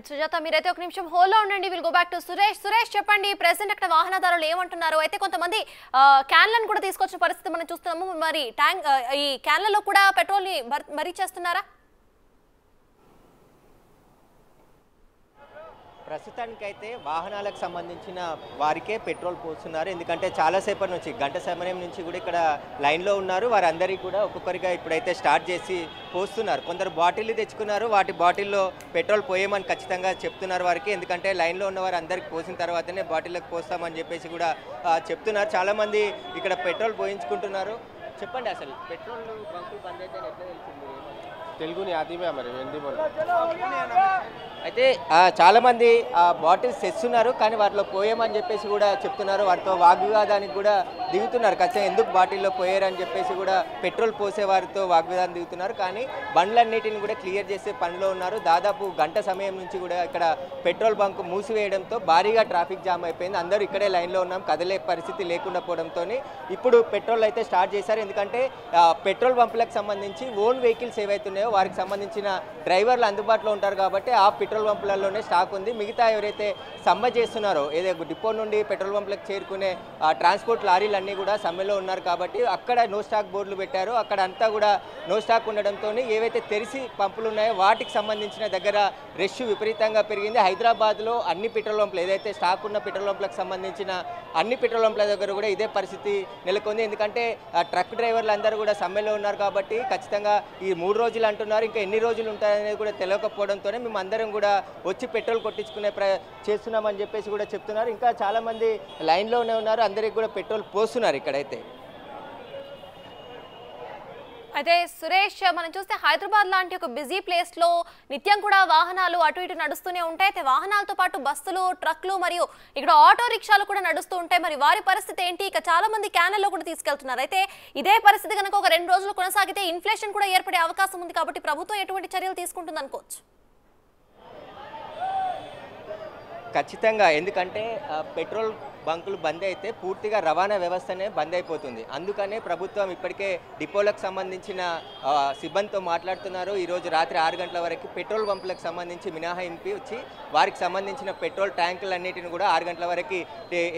సుజాత మీరైతే ఒక నిమిషం హోల్డ్ లో ఉండండి. Will go back to Suresh. Suresh చెప్పండి, ప్రెసెంట్ అక్కడ వాహనదారులు ఏమంటున్నారు? అయితే కొంతమంది క్యాన్లను కూడా తీసుకొచ్చిన పరిస్థితి మనం చూస్తున్నాము. మరి ట్యాంక్ ఈ క్యాన్లలో కూడా పెట్రోల్ ని భరీ చేస్తున్నారా? ప్రస్తుతానికైతే వాహనాలకు సంబంధించిన వారికే పెట్రోల్ పోస్తున్నారు. ఎందుకంటే చాలాసేపటి నుంచి గంట సమయం నుంచి కూడా ఇక్కడ లైన్లో ఉన్నారు. వారందరికీ కూడా ఒక్కొక్కరిగా ఇప్పుడైతే స్టార్ట్ చేసి పోస్తున్నారు. కొందరు బాటిల్ తెచ్చుకున్నారు, వాటి బాటిల్లో పెట్రోల్ పోయేమని ఖచ్చితంగా చెప్తున్నారు వారికి. ఎందుకంటే లైన్లో ఉన్న వారు అందరికి పోసిన తర్వాతనే బాటిల్లకు పోస్తామని చెప్పేసి కూడా చెప్తున్నారు. చాలామంది ఇక్కడ పెట్రోల్ పోయించుకుంటున్నారు. చెప్పండి, అసలు పెట్రోల్ బంకులు బంద్ అయితే ఎట్లా తెలిసింది? తెలుగుని ఆదిమే మరి హిందీ అయితే చాలామంది బాటిల్స్ తెస్తున్నారు, కానీ వాటిలో పోయామని చెప్పేసి కూడా చెప్తున్నారు. వాటితో వాగ్వివాదానికి కూడా దిగుతున్నారు. ఖచ్చితంగా ఎందుకు బాటిల్లో పోయారని చెప్పేసి కూడా పెట్రోల్ పోసే వారితో వాగ్వివాదం దిగుతున్నారు. కానీ బండ్లన్నిటిని కూడా క్లియర్ చేసే పనిలో ఉన్నారు. దాదాపు గంట సమయం నుంచి కూడా ఇక్కడ పెట్రోల్ బంక్ మూసివేయడంతో భారీగా ట్రాఫిక్ జామ్ అయిపోయింది. అందరూ ఇక్కడే లైన్లో ఉన్నాం, కదలే పరిస్థితి లేకుండా పోవడంతో ఇప్పుడు పెట్రోల్ అయితే స్టార్ట్ చేశారు. ఎందుకంటే పెట్రోల్ బంపులకు సంబంధించి ఓన్ వెహికల్స్ ఏవైతున్నాయో వారికి సంబంధించిన డ్రైవర్లు అందుబాటులో ఉంటారు కాబట్టి ఆ పెట్రోల్ బంపులలోనే స్టాక్ ఉంది. మిగతా ఎవరైతే సమ్మె చేస్తున్నారో, ఏదో డిపో నుండి పెట్రోల్ బంపులకు చేరుకునే ట్రాన్స్పోర్ట్ లారీలన్నీ కూడా సమ్మెలో ఉన్నారు కాబట్టి అక్కడ నో స్టాక్ బోర్డులు పెట్టారు. అక్కడ అంతా కూడా నో స్టాక్ ఉండడంతో ఏవైతే తెరిసి పంపులు ఉన్నాయో వాటికి సంబంధించిన దగ్గర రష్ విపరీతంగా పెరిగింది. హైదరాబాద్లో అన్ని పెట్రోల్ బంపులు, ఏదైతే స్టాక్ ఉన్న పెట్రోల్ బంపులకు సంబంధించిన అన్ని పెట్రోల్ బంపుల దగ్గర కూడా ఇదే పరిస్థితి నెలకొంది. ఎందుకంటే ట్రక్ డ్రైవర్లు అందరూ కూడా సమ్మెలో ఉన్నారు కాబట్టి ఖచ్చితంగా ఈ 3 రోజులు అంటున్నారు, ఇంకా ఎన్ని రోజులు ఉంటాయనేది కూడా తెలియకపోవడంతోనే మేము అందరం కూడా వచ్చి పెట్రోల్ కొట్టించుకునే చేస్తున్నామని చెప్పేసి కూడా చెప్తున్నారు. ఇంకా చాలామంది లైన్లోనే ఉన్నారు, అందరికి కూడా పెట్రోల్ పోస్తున్నారు ఇక్కడైతే. అయితే సురేష్, మనం చూస్తే హైదరాబాద్ లాంటి ఒక బిజీ ప్లేస్ లో నిత్యం కూడా వాహనాలు అటు ఇటు నడుస్తూనే ఉంటాయి. అయితే వాహనాలతో పాటు బస్సులు, ట్రక్లు మరియు ఇక్కడ ఆటో రిక్షాలు కూడా నడుస్తూ ఉంటాయి. మరి వారి పరిస్థితి ఏంటి? ఇక చాలా మంది క్యాన్లలో కూడా తీసుకెళ్తున్నారు. అయితే ఇదే పరిస్థితి కనుక ఒక 2 రోజులు కొనసాగితే ఇన్ఫ్లేషన్ కూడా ఏర్పడే అవకాశం ఉంది కాబట్టి ప్రభుత్వం ఎటువంటి చర్యలు తీసుకుంటుంది అనుకోవచ్చు? ఖచ్చితంగా, ఎందుకంటే పెట్రోల్ బంకులు బంద్ అయితే పూర్తిగా రవాణా వ్యవస్థనే బంద్ అయిపోతుంది. అందుకనే ప్రభుత్వం ఇప్పటికే డిపోలకు సంబంధించిన సిబ్బందితో మాట్లాడుతున్నారు. ఈరోజు రాత్రి 6 గంటల వరకు పెట్రోల్ బంపులకు సంబంధించి మినహాయింపు వచ్చి వారికి సంబంధించిన పెట్రోల్ ట్యాంకులన్నిటిని కూడా 6 గంటల వరకు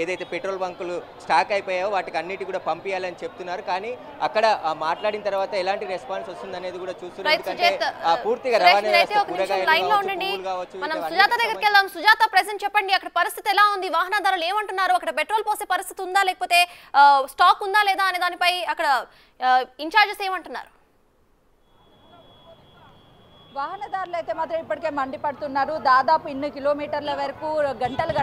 ఏదైతే పెట్రోల్ బంకులు స్టాక్ అయిపోయాయో వాటికి అన్నిటి కూడా పంపించాలని చెప్తున్నారు. కానీ అక్కడ మాట్లాడిన తర్వాత ఎలాంటి రెస్పాన్స్ వస్తుంది అనేది కూడా చూస్తున్నారు. ఎందుకంటే పూర్తిగా రవాణా వ్యవస్థ సుజాత, ప్రెసెంట్ చెప్పండి, అక్కడ పరిస్థితి ఎలా ఉంది? వాహనదారులు ఏమంటున్నారు? అక్కడ పెట్రోల్ పోసే పరిస్థితి ఉందా, లేకపోతే స్టాక్ ఉందా లేదా అనే దానిపై అక్కడ ఇన్ఛార్జెస్ ఏమంటున్నారు? వాహనదారులు అయితే మాత్రం ఇప్పటికే మండిపడుతున్నారు. దాదాపు 2 కిలోమీటర్ల వరకు గంటలు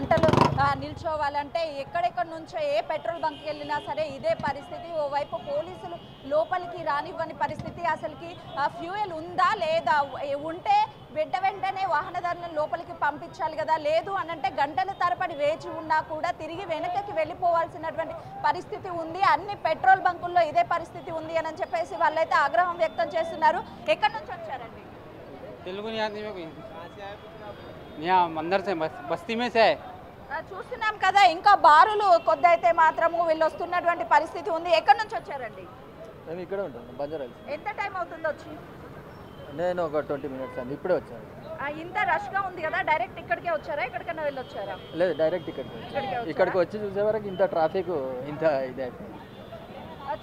నిల్చోవాలంటే ఎక్కడెక్కడి నుంచో ఏ పెట్రోల్ బంక్కి వెళ్ళినా సరే ఇదే పరిస్థితి. ఓవైపు పోలీసులు లోపలికి రానివ్వని పరిస్థితి. అసలుకి ఫ్యూయల్ ఉందా లేదా, ఉంటే వెంటనే వాహనదారులను లోపలికి పంపించాలి కదా, లేదు అనంటే గంటల తరబడి వేచి ఉన్నా కూడా తిరిగి వెనకకి వెళ్ళిపోవాల్సినటువంటి పరిస్థితి ఉంది. అన్ని పెట్రోల్ బంకుల్లో ఇదే పరిస్థితి ఉంది అని చెప్పేసి వాళ్ళైతే ఆగ్రహం వ్యక్తం చేస్తున్నారు. ఎక్కడి నుంచి వచ్చారండి? तेलुगु नहीं आती मेरे को यहाँ अंदर से बस्ती में से చూస్తున్నాం కదా, ఇంకా బారులు కొద్దైతే మాత్రము వీళ్ళు వస్తున్నటువంటి పరిస్థితి ఉంది. ఎక్కడి నుంచి వచ్చారండి? మేము ఇక్కడ ఉంటాం, బంజారా హిల్స్. ఎంత టైం అవుతుందో వచ్చి? నేను ఒక 20 మినిట్స్ అండి, ఇప్పుడే వచ్చాను. ఇంత రష్ గా ఉంది కదా, డైరెక్ట్ ఇక్కడికే వచ్చారా, ఎక్కడికైనా వెళ్ళి వచ్చారా? లేదు, డైరెక్ట్ ఇక్కడికి వచ్చి చూసే వరకు ఇంత ట్రాఫిక్ ఇంత ఇది అయిపోయింది.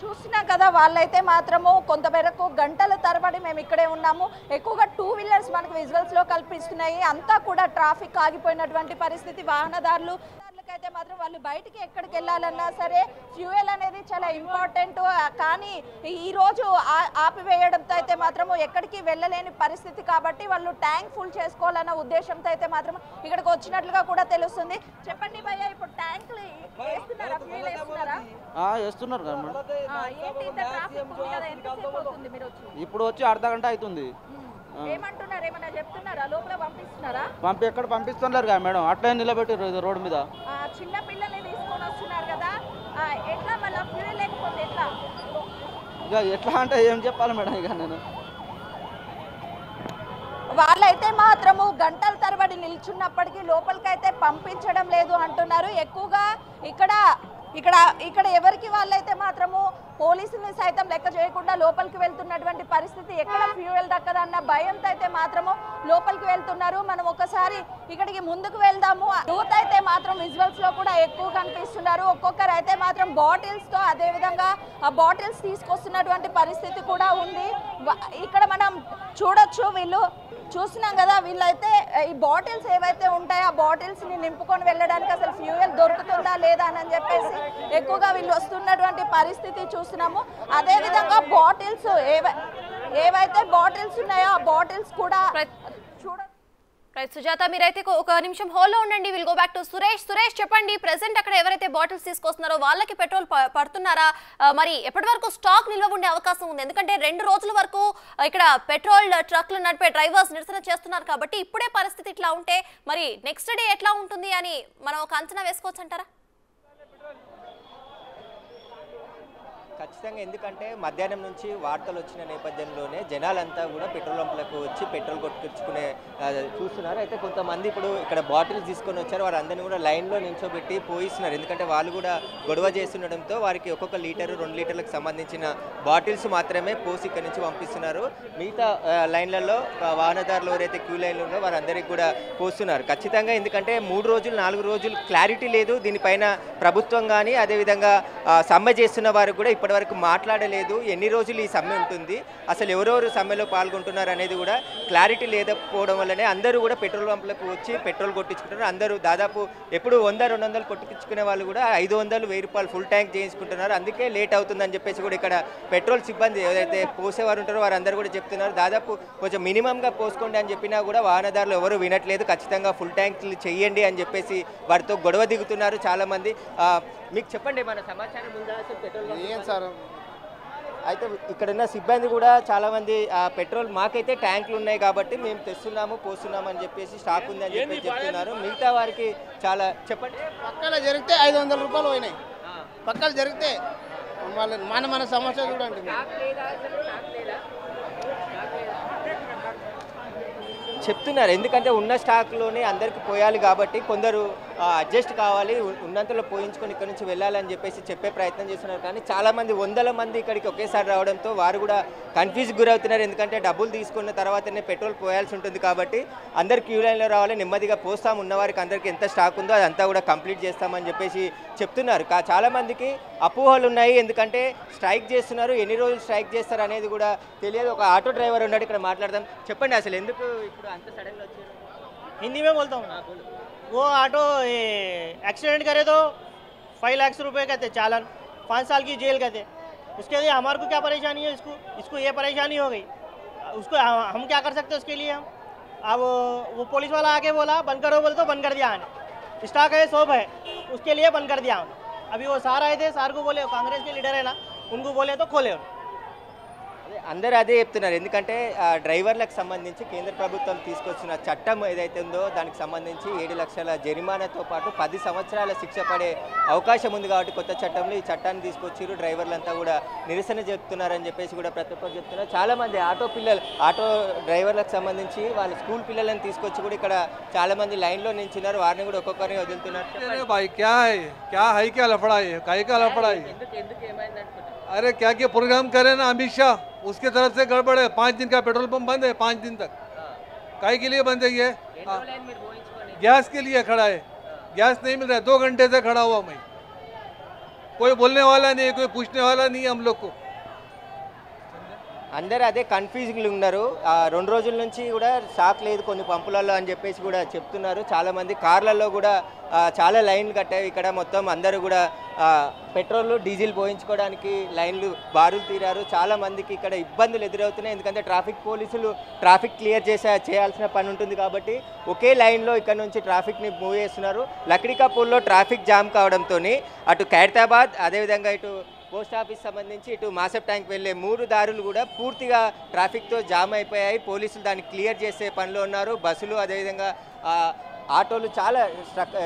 చూస్తున్నాం కదా, వాళ్ళైతే మాత్రము కొంతమేరకు గంటల తరబడి మేము ఇక్కడే ఉన్నాము. ఎక్కువగా 2 వీలర్స్ మనకు విజువల్స్ లో కల్పిస్తున్నాయి. అంతా కూడా ట్రాఫిక్ ఆగిపోయినటువంటి పరిస్థితి. వాహనదారులు అయితే మాత్రం వాళ్ళు బయటికి ఎక్కడికి వెళ్ళాలన్నా సరే ఫ్యూయల్ అనేది చాలా ఇంపార్టెంట్. కానీ ఈ రోజు ఆపివేయడంతో అయితే మాత్రము ఎక్కడికి వెళ్ళలేని పరిస్థితి కాబట్టి వాళ్ళు ట్యాంక్ ఫుల్ చేసుకోవాలన్న ఉద్దేశంతో అయితే మాత్రం ఇక్కడికి వచ్చినట్లుగా కూడా తెలుస్తుంది. చెప్పండి భయ్యా, ఇప్పుడు ట్యాంకులు వేస్తున్నారా, ఫ్యూయల్ వేస్తున్నారా? వేస్తున్నారు కదా మేడం. ఏంటి ఇంత ట్రాఫిక్ ఉంది కదా, ఎంతసేపు అవుతుంది మీరు వచ్చి? ఇప్పుడు వచ్చి అర్ధ గంట అవుతుంది. ఏమంటున్నారు, ఏమన్నా చెప్తున్నారా? లోపల పంపిస్తున్నారా? ఎక్కడ పంపిస్తున్నారు కదా మేడం, అట్లే నిలబెట్టారు రోడ్డు మీద. చిన్న పిల్లల్ని తీసుకొని వస్తున్నారు కదా, ఎట్లా మళ్ళీ ఫ్యూయల్ లేకపోతే ఎట్లా? ఇక ఎట్లా అంటే ఏం చెప్పాలి మేడం, ఇక నేను వాళ్ళైతే మాత్రము గంటల తరబడి నిల్చున్నప్పటికీ లోపలికైతే పంపించడం లేదు అంటున్నారు. ఎక్కువగా ఇక్కడ ఎవరికి వాళ్ళైతే మాత్రము పోలీసుని సైతం లెక్క చేయకుండా లోపలికి వెళ్తున్నటువంటి పరిస్థితి. ఎక్కడ ఫ్యూయల్ దక్కదన్న భయంతో అయితే మాత్రము లోపలికి వెళ్తున్నారు. మనం ఒకసారి ఇక్కడికి ముందుకు వెళ్దాము. యూత్ అయితే మాత్రం విజువల్స్ లో కూడా ఎక్కువ కనిపిస్తున్నారు. ఒక్కొక్కరు అయితే మాత్రం బాటిల్స్ తో అదే విధంగా ఆ బాటిల్స్ తీసుకొస్తున్నటువంటి పరిస్థితి కూడా ఉంది. ఇక్కడ మనం చూడొచ్చు, వీళ్ళు చూస్తున్నాం కదా, వీళ్ళైతే ఈ బాటిల్స్ ఏవైతే ఉంటాయో ఆ బాటిల్స్ ని నింపుకొని వెళ్ళడానికి అసలు ఫ్యూయల్ దొరుకుతుందా లేదా అని చెప్పేసి ఎక్కువగా వీళ్ళు వస్తున్నటువంటి పరిస్థితి చూస్తున్నాము. అదే విధంగా బాటిల్స్ ఏవైతే బాటిల్స్ ఉన్నాయో ఆ బాటిల్స్ కూడా చూడొచ్చు. రైట్ సుజాత, మీరైతే ఒక నిమిషం హోల్లో ఉండండి. Will go back to Suresh. Suresh చెప్పండి, ప్రెసెంట్ అక్కడ ఎవరైతే బాటిల్స్ తీసుకొస్తున్నారో వాళ్ళకి పెట్రోల్ పడుతున్నారా? మరి ఎప్పటి వరకు స్టాక్ నిల్వ ఉండే అవకాశం ఉంది? ఎందుకంటే 2 రోజుల వరకు ఇక్కడ పెట్రోల్ ట్రక్లు నడిపే డ్రైవర్స్ నిరసన చేస్తున్నారు కాబట్టి ఇప్పుడే పరిస్థితి ఇట్లా ఉంటే మరి నెక్స్ట్ డే ఎట్లా ఉంటుంది అని మనం ఒక అంచనా వేసుకోవచ్చు అంటారా? ఖచ్చితంగా, ఎందుకంటే మధ్యాహ్నం నుంచి వార్తలు వచ్చిన నేపథ్యంలోనే జనాలంతా కూడా పెట్రోల్ పంపులకు వచ్చి పెట్రోల్ కొట్టుకునే చూస్తున్నారు. అయితే కొంతమంది ఇప్పుడు ఇక్కడ బాటిల్స్ తీసుకొని వచ్చారు, వారందరినీ కూడా లైన్లో నిల్చోబెట్టి పోయిస్తున్నారు. ఎందుకంటే వాళ్ళు కూడా గొడవ చేస్తుండడంతో వారికి ఒక్కొక్క లీటరు 2 లీటర్లకు సంబంధించిన బాటిల్స్ మాత్రమే పోసి ఇక్కడ నుంచి పంపిస్తున్నారు. మిగతా లైన్లలో వాహనదారులు ఎవరైతే క్యూ లైన్లు ఉన్నారో వారందరికీ కూడా పోస్తున్నారు. ఖచ్చితంగా, ఎందుకంటే 3 రోజులు 4 రోజులు క్లారిటీ లేదు దీనిపైన ప్రభుత్వం కానీ, అదేవిధంగా సమ్మె చేస్తున్న వారు కూడా ఇప్పటివరకు మాట్లాడలేదు. ఎన్ని రోజులు ఈ సమ్మె ఉంటుంది, అసలు ఎవరెవరు సమ్మెలో పాల్గొంటున్నారు అనేది కూడా క్లారిటీ లేకపోవడం వల్లనే అందరూ కూడా పెట్రోల్ పంపులకు వచ్చి పెట్రోల్ కొట్టించుకుంటున్నారు. అందరూ దాదాపు ఎప్పుడు 100-200 కొట్టించుకునే వాళ్ళు కూడా 500-1000 రూపాయలు ఫుల్ ట్యాంక్ చేయించుకుంటున్నారు. అందుకే లేట్ అవుతుందని చెప్పేసి కూడా ఇక్కడ పెట్రోల్ సిబ్బంది ఏదైతే పోసేవారు ఉంటారో వారందరూ కూడా చెప్తున్నారు. దాదాపు కొంచెం మినిమంగా పోసుకోండి అని చెప్పినా కూడా వాహనదారులు ఎవరు వినట్లేదు. ఖచ్చితంగా ఫుల్ ట్యాంక్లు చేయండి అని చెప్పేసి వారితో గొడవ దిగుతున్నారు చాలామంది. మీకు చెప్పండి, మన సమాచారం ఉందా పెట్రోల్ సార్? అయితే ఇక్కడున్న సిబ్బంది కూడా చాలామంది పెట్రోల్ మాకైతే ట్యాంకులు ఉన్నాయి కాబట్టి మేము తెస్తున్నాము పోస్తున్నాము అని చెప్పేసి స్టాక్ ఉంది అని చెప్పేసి చెప్తున్నారు. మిగతా వారికి చాలా చెప్పండి. పక్కన జరిగితే 500 రూపాయలు పోయినాయి. పక్కన జరిగితే మన సమస్య చూడండి. చెప్తున్నారు, ఎందుకంటే ఉన్న స్టాక్లోనే అందరికి పోయాలి కాబట్టి కొందరు అడ్జస్ట్ కావాలి, ఉన్నంతలో పోయించుకొని ఇక్కడ నుంచి వెళ్ళాలని చెప్పేసి చెప్పే ప్రయత్నం చేస్తున్నారు. కానీ చాలామంది 100 మంది ఇక్కడికి ఒకేసారి రావడంతో వారు కూడా కన్ఫ్యూజ్ గురవుతున్నారు. ఎందుకంటే డబ్బులు తీసుకున్న తర్వాతనే పెట్రోల్ పోయాల్సి ఉంటుంది కాబట్టి అందరు క్యూ లైన్లో రావాలి, నెమ్మదిగా పోస్తాం, ఉన్నవారికి అందరికీ ఎంత స్టాక్ ఉందో అదంతా కూడా కంప్లీట్ చేస్తామని చెప్పేసి చెప్తున్నారు. చాలామందికి అపోహలు ఉన్నాయి, ఎందుకంటే స్ట్రైక్ చేస్తున్నారు, ఎన్ని రోజులు స్ట్రైక్ చేస్తారు అనేది కూడా తెలియదు. ఒక ఆటో డ్రైవర్ ఉన్నాడు, ఇక్కడ మాట్లాడదాం. చెప్పండి, అసలు ఎందుకు ఇప్పుడు అంత సడన్గా వచ్చారు? हिंदी में बोलता हूँ। वो ऑटो एक्सीडेंट करे तो 5 लाख रुपए कहते चालान, 5 साल की जेल कहते। उसके लिए हमारे को क्या परेशानी है? इसको ये परेशानी हो गई, उसको हम क्या कर सकते हैं उसके लिए? हम अब वो पुलिस वाला आके बोला बंद करो, बोल तो बंद कर दिया हमने। स्टॉक है 100 है, उसके लिए बंद कर दिया हमने। अभी वो सार आए थे, सार को बोले, कांग्रेस के लीडर है ना, उनको बोले तो खोले। అందరూ అదే చెప్తున్నారు, ఎందుకంటే డ్రైవర్లకు సంబంధించి కేంద్ర ప్రభుత్వం తీసుకొచ్చిన చట్టం ఏదైతే ఉందో దానికి సంబంధించి 7 లక్షల జరిమానాతో పాటు 10 సంవత్సరాల శిక్ష పడే అవకాశం ఉంది. కాబట్టి కొత్త చట్టంలో ఈ చట్టాన్ని తీసుకొచ్చారు. డ్రైవర్లంతా కూడా నిరసన చెప్తున్నారని చెప్పేసి కూడా ప్రతి ఒక్కరు చెప్తున్నారు. చాలామంది ఆటో డ్రైవర్లకు సంబంధించి వాళ్ళ స్కూల్ పిల్లలను తీసుకొచ్చి కూడా ఇక్కడ చాలామంది లైన్లో నించున్నారు. వారిని కూడా ఒక్కొక్కరిని వదులుతున్నారు. अरे क्या क्या प्रोग्राम करे ना अमित शाह, उसके तरफ से गड़बड़ है। 5 दिन का पेट्रोल पंप बंद है, 5 दिन तक। काहे के लिए बंद है? ये गैस के लिए खड़ा है, गैस नहीं मिल रहा है। 2 घंटे से खड़ा हुआ मैं, कोई बोलने वाला नहीं, कोई पूछने वाला नहीं हम लोग को। అందరూ అదే కన్ఫ్యూజింగ్లు ఉన్నారు. 2 రోజుల నుంచి కూడా స్టాక్ లేదు కొన్ని పంపులలో అని చెప్పేసి కూడా చెప్తున్నారు. చాలామంది కార్లలో కూడా చాలా లైన్లు కట్టాయి. ఇక్కడ మొత్తం అందరూ కూడా పెట్రోల్ డీజిల్ పోయించుకోవడానికి లైన్లు బారులు తీరారు. చాలామందికి ఇక్కడ ఇబ్బందులు ఎదురవుతున్నాయి, ఎందుకంటే ట్రాఫిక్ పోలీసులు ట్రాఫిక్ క్లియర్ చేయాల్సిన పని ఉంటుంది కాబట్టి ఒకే లైన్లో ఇక్కడ నుంచి ట్రాఫిక్ని మూవ్ చేస్తున్నారు. లక్డికాపూర్లో ట్రాఫిక్ జామ్ కావడంతో అటు ఖైరతాబాద్, అదేవిధంగా ఇటు పోస్ట్ ఆఫీస్ సంబంధించి ఇటు మాసప్ ట్యాంక్ వెళ్ళే 3 దారులు కూడా పూర్తిగా ట్రాఫిక్తో జామ్ అయిపోయాయి. పోలీసులు దాన్ని క్లియర్ చేసే పనిలో ఉన్నారు. బస్సులు, అదేవిధంగా ఆటోలు చాలా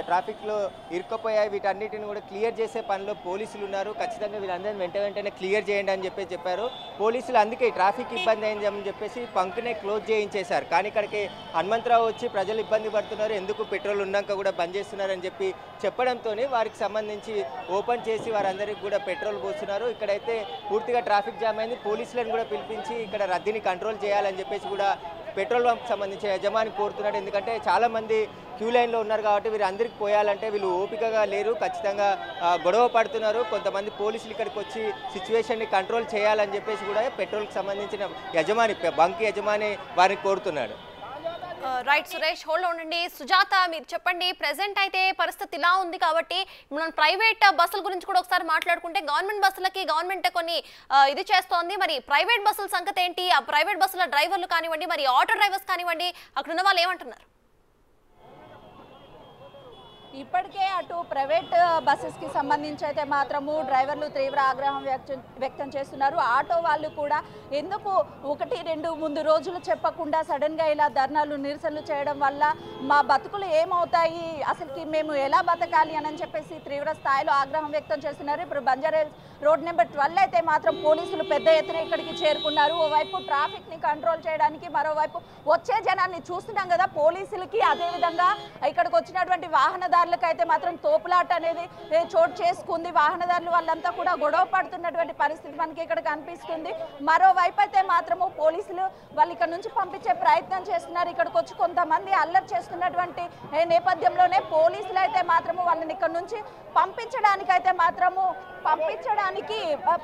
ట్రాఫిక్లో ఇరుక్కుపోయాయి. వీటన్నిటిని కూడా క్లియర్ చేసే పనిలో పోలీసులు ఉన్నారు. ఖచ్చితంగా వీళ్ళందరినీ వెంటనే క్లియర్ చేయండి అని చెప్పారు పోలీసులు. అందుకే ట్రాఫిక్ ఇబ్బంది అయిందని చెప్పేసి బంక్నే క్లోజ్ చేయించేశారు. కానీ ఇక్కడికి హనుమంతరావు వచ్చి ప్రజలు ఇబ్బంది పడుతున్నారు, ఎందుకు పెట్రోల్ ఉన్నాక కూడా బంద్ చేస్తున్నారని చెప్పడంతో వారికి సంబంధించి ఓపెన్ చేసి వారందరికీ కూడా పెట్రోల్ పోస్తున్నారు. ఇక్కడైతే పూర్తిగా ట్రాఫిక్ జామ్ అయింది. పోలీసులను కూడా పిలిపించి ఇక్కడ రద్దీని కంట్రోల్ చేయాలని చెప్పేసి కూడా పెట్రోల్ బంక్ సంబంధించిన యజమాని కోరుతున్నాడు. ఎందుకంటే చాలామంది క్యూ లైన్లో ఉన్నారు కాబట్టి వీరందరికీ పోయాలంటే వీళ్ళు ఓపికగా లేరు, ఖచ్చితంగా గొడవ పడుతున్నారు. కొంతమంది పోలీసులు ఇక్కడికి వచ్చి సిచ్యువేషన్ని కంట్రోల్ చేయాలని చెప్పేసి కూడా పెట్రోల్కి సంబంధించిన యజమాని బంక్ యజమాని వారిని కోరుతున్నాడు. రైట్ సురేష్, హోల్డ్ ఉండండి. సుజాత మీరు చెప్పండి, ప్రెసెంట్ అయితే పరిస్థితి ఇలా ఉంది కాబట్టి మనం ప్రైవేట్ బస్సుల గురించి కూడా ఒకసారి మాట్లాడుకుంటే గవర్నమెంట్ బస్సులకి గవర్నమెంట్ కొన్ని ఇది చేస్తోంది. మరి ప్రైవేట్ బస్సుల సంగతి ఏంటి? ఆ ప్రైవేట్ బస్సుల డ్రైవర్లు కానివ్వండి, మరి ఆటో డ్రైవర్స్ కానివ్వండి, అక్కడ ఉన్న వాళ్ళు ఏమంటున్నారు? ఇప్పటికే అటు ప్రైవేట్ బస్సెస్కి సంబంధించి అయితే మాత్రము డ్రైవర్లు తీవ్ర ఆగ్రహం వ్యక్తం చేస్తున్నారు. ఆటో వాళ్ళు కూడా ఎందుకు 1-2 ముందు రోజులు చెప్పకుండా సడన్గా ఇలా ధర్నాలు నిరసనలు చేయడం వల్ల మా బతుకులు ఏమవుతాయి, అసలుకి మేము ఎలా బతకాలి అని చెప్పేసి తీవ్ర స్థాయిలో ఆగ్రహం వ్యక్తం చేస్తున్నారు. ఇప్పుడు బంజారాహిల్స్ రోడ్ నెంబర్ 12 అయితే మాత్రం పోలీసులు పెద్ద ఎత్తున ఇక్కడికి చేరుకున్నారు. ఓవైపు ట్రాఫిక్ని కంట్రోల్ చేయడానికి, మరోవైపు వచ్చే జనాన్ని చూస్తున్నాం కదా. పోలీసులకి అదేవిధంగా ఇక్కడికి వచ్చినటువంటి వాహనదారులకు అయితే మాత్రం తోపులాట అనేది చోటు చేసుకుంది. వాహనదారులు వాళ్ళంతా కూడా గొడవ పడుతున్నటువంటి పరిస్థితి మనకి ఇక్కడ కనిపిస్తుంది. మరోవైపు అయితే మాత్రము పోలీసులు వాళ్ళు ఇక్కడ నుంచి పంపించే ప్రయత్నం చేస్తున్నారు. ఇక్కడికి వచ్చి కొంతమంది అల్లరి చేస్తున్నటువంటి నేపథ్యంలోనే పోలీసులు అయితే మాత్రము వాళ్ళని ఇక్కడ నుంచి పంపించడానికి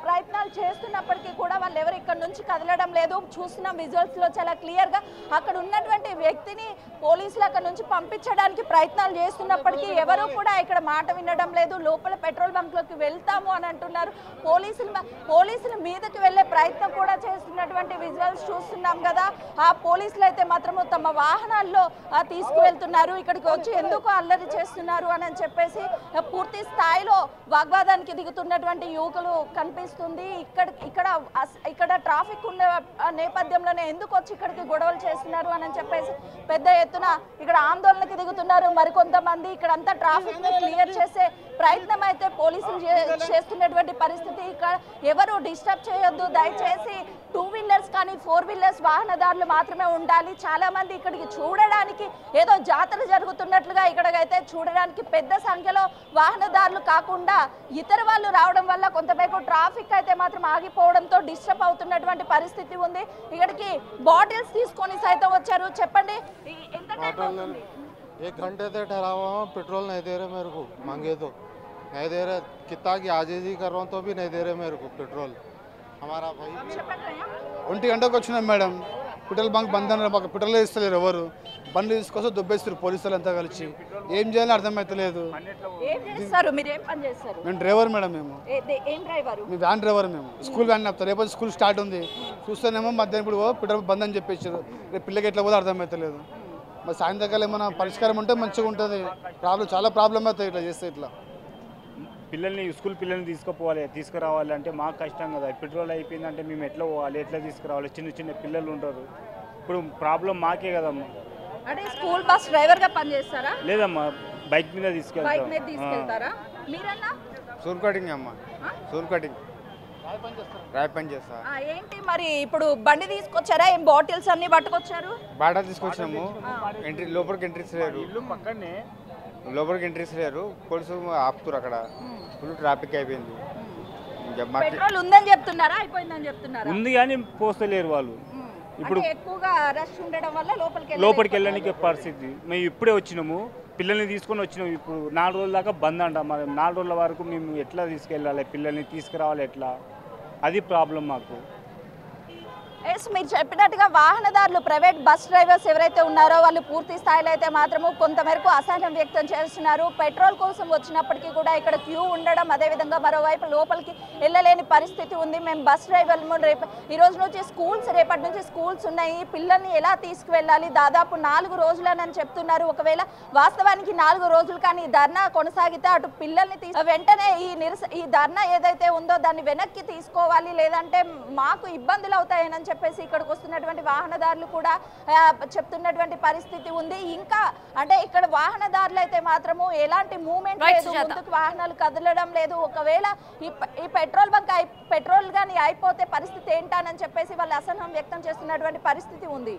ప్రయత్నాలు చేస్తున్నప్పటికీ కూడా వాళ్ళు ఎవరు ఇక్కడ నుంచి కదలడం లేదు. చూస్తున్న విజువల్స్ లో చాలా క్లియర్ గా అక్కడ ఉన్నటువంటి వ్యక్తిని పోలీసులు అక్కడ నుంచి పంపించడానికి ప్రయత్నాలు చేస్తున్నప్పటికీ ఎవరు కూడా ఇక్కడ మాట వినడం లేదు. లోపల పెట్రోల్ బంక్ లోకి వెళ్తాము అని అంటున్నారు. పోలీసుల మీదకి వెళ్లే ప్రయత్నం కూడా చేస్తున్నటువంటి విజువల్స్ చూస్తున్నాం కదా. ఆ పోలీసులు అయితే మాత్రము తమ వాహనాల్లో తీసుకువెళ్తున్నారు. ఇక్కడికి వచ్చి ఎందుకు అల్లరి చేస్తున్నారు అని చెప్పేసి పూర్తి స్థాయిలో వాగ్వాదానికి దిగుతున్నటువంటి యువకులు కనిపిస్తుంది. ఇక్కడ ట్రాఫిక్ ఉన్న నేపథ్యంలోనే ఎందుకు వచ్చి ఇక్కడికి గొడవలు చేస్తున్నారు అని చెప్పేసి పెద్ద ఎత్తున ఇక్కడ ఆందోళనకి దిగుతున్నారు. మరికొంతమంది ఇక్కడంతా ట్రాఫిక్ ని క్లియర్ చేసే ప్రయత్నం అయితే పోలీసులు చేస్తున్నటువంటి పరిస్థితి. ఇక్కడ ఎవరు డిస్టర్బ్ చేయొద్దు, దయచేసి 2 వీలర్స్ కానీ 4 వీలర్స్ వాహనదారులు మాత్రమే ఉండాలి. చాలా మంది ఇక్కడికి చూడడానికి ఏదో జాతర జరుగుతున్నట్లుగా ఇక్కడికైతే చూడడానికి పెద్ద సంఖ్యలో వాహనదారులు కాకుండా ఇతర వాళ్ళు రావడం వల్ల కొంతమేరకు ట్రాఫిక్ అయితే మాత్రం ఆగిపోవడంతో డిస్టర్బ్ అవుతున్నటువంటి పరిస్థితి ఉంది. ఇక్కడికి బాటిల్స్ తీసుకొని సైతం వచ్చారు. చెప్పండి, ఎంత టైం అవుతుంది? 1 घंटे से ठहरा हुआ हूँ, पेट्रोल नहीं दे रहे मेरे को, मांगे तो नहीं दे रहे, कितना की आजीजी कर रहा हूँ तो भी नहीं दे रहे मेरे को पेट्रोल. हमारा भाई 1 గంటకు వచ్చినాం మేడం, పెట్రోల్ బంక్ బంద్ అన్నారు. మాకు పెట్రోల్ ఇస్తలేరు, ఎవరు బండ్లు తీసుకొస్తే దుబ్బేస్తారు పోలీసులు అంతా కలిసి. ఏం చేయాలో అర్థమవుతలేదు. మేము డ్రైవర్ మేడం, మేము వ్యాన్ డ్రైవర్, మేము స్కూల్ వ్యాన్ నడుపుతారు. రేపు స్కూల్ స్టార్ట్ ఉంది, చూస్తేనేమో మధ్యాహ్నం ఇప్పుడు పెట్రోల్ బంద్ అని చెప్పేసారు. రేపు పిల్లకి ఎట్లా పోతే అర్థమవుతలేదు. మరి సాయంత్రం ఏమైనా పరిష్కారం ఉంటే మంచిగా ఉంటుంది. చాలా ప్రాబ్లం అవుతాయి ఇట్లా చేస్తే. ఇట్లా స్కూల్ పిల్లల్ని తీసుకురావాలి అంటే మాకు కష్టం కదా. పెట్రోల్ అయిపోయిందంటే మేము ఎట్లా పోవాలి, ఎట్లా తీసుకురావాలి? చిన్న పిల్లలు ఉంటారు. ఇప్పుడు ప్రాబ్లం మాకే కదమ్మా. అంటే స్కూల్ బస్ డ్రైవర్ గా పని చేస్తారా? లేదమ్మా, బైక్ మీద తీసుకెళ్తారా? మీరన్నా? సూర్ కటింగ్ అమ్మా, సూర్ కటింగ్ రాయ్ పని చేస్తా. ఏంటి మరి ఇప్పుడు బండి తీసుకొచ్చారా? ఏం బాటిల్స్ అన్ని పట్టుకొచ్చారు? బాటిల్ తీసుకొచ్చినాము. లోపలికి ఎంట్రీస్ లేరు, లోపలికి ఎంట్రీస్ లేరు. పోలీసులు ఆపుతారు. అక్కడ ఫుల్ ట్రాఫిక్ అయిపోయింది. పెట్రోల్ ఉందని చెప్తున్నారా, అయిపోయిందని చెప్తున్నారా? ఉంది కానీ పోస్తలేరు వాళ్ళు. ఇప్పుడు ఎక్కువగా రష్ ఉండడం వల్ల లోపలికి వెళ్ళడానికి పరిస్థితి. మేము ఇప్పుడే వచ్చినాము, పిల్లల్ని తీసుకొని వచ్చినాము. ఇప్పుడు 4 రోజుల దాకా బంద్ అంట. మరి 4 రోజుల వరకు మేము ఎట్లా తీసుకెళ్ళాలి, పిల్లల్ని తీసుకురావాలి ఎట్లా? అది ప్రాబ్లం మాకు. మీరు చెప్పినట్టుగా వాహనదారులు, ప్రైవేట్ బస్ డ్రైవర్స్ ఎవరైతే ఉన్నారో వాళ్ళు పూర్తి స్థాయిలో అయితే మాత్రము కొంతమేరకు అసహనం వ్యక్తం చేస్తున్నారు. పెట్రోల్ కోసం వచ్చినప్పటికీ కూడా ఇక్కడ క్యూ ఉండడం, అదేవిధంగా మరోవైపు లోపలికి వెళ్ళలేని పరిస్థితి ఉంది. మేము బస్ డ్రైవర్లు ఈ రోజు నుంచి రేపటి నుంచి స్కూల్స్ ఉన్నాయి, పిల్లల్ని ఎలా తీసుకువెళ్ళాలి? దాదాపు 4 రోజులని చెప్తున్నారు. ఒకవేళ వాస్తవానికి 4 రోజులు కానీ ధర్నా కొనసాగితే అటు పిల్లల్ని వెంటనే ఈ ధర్నా ఏదైతే ఉందో దాన్ని వెనక్కి తీసుకోవాలి, లేదంటే మాకు ఇబ్బందులు అవుతాయని చెప్పేసి ఇక్కడికి వస్తున్నటువంటి వాహనదారులు కూడా చెప్తున్నటువంటి పరిస్థితి ఉంది. ఇంకా అంటే ఇక్కడ వాహనదారులు అయితే మాత్రము ఎలాంటి మూవ్మెంట్ లేదు, ముందుకు వాహనాలు కదలడం లేదు. ఒకవేళ ఈ పెట్రోల్ గానీ అయిపోతే పరిస్థితి ఏంటని చెప్పేసి వాళ్ళు అసహనం వ్యక్తం చేస్తున్నటువంటి పరిస్థితి ఉంది.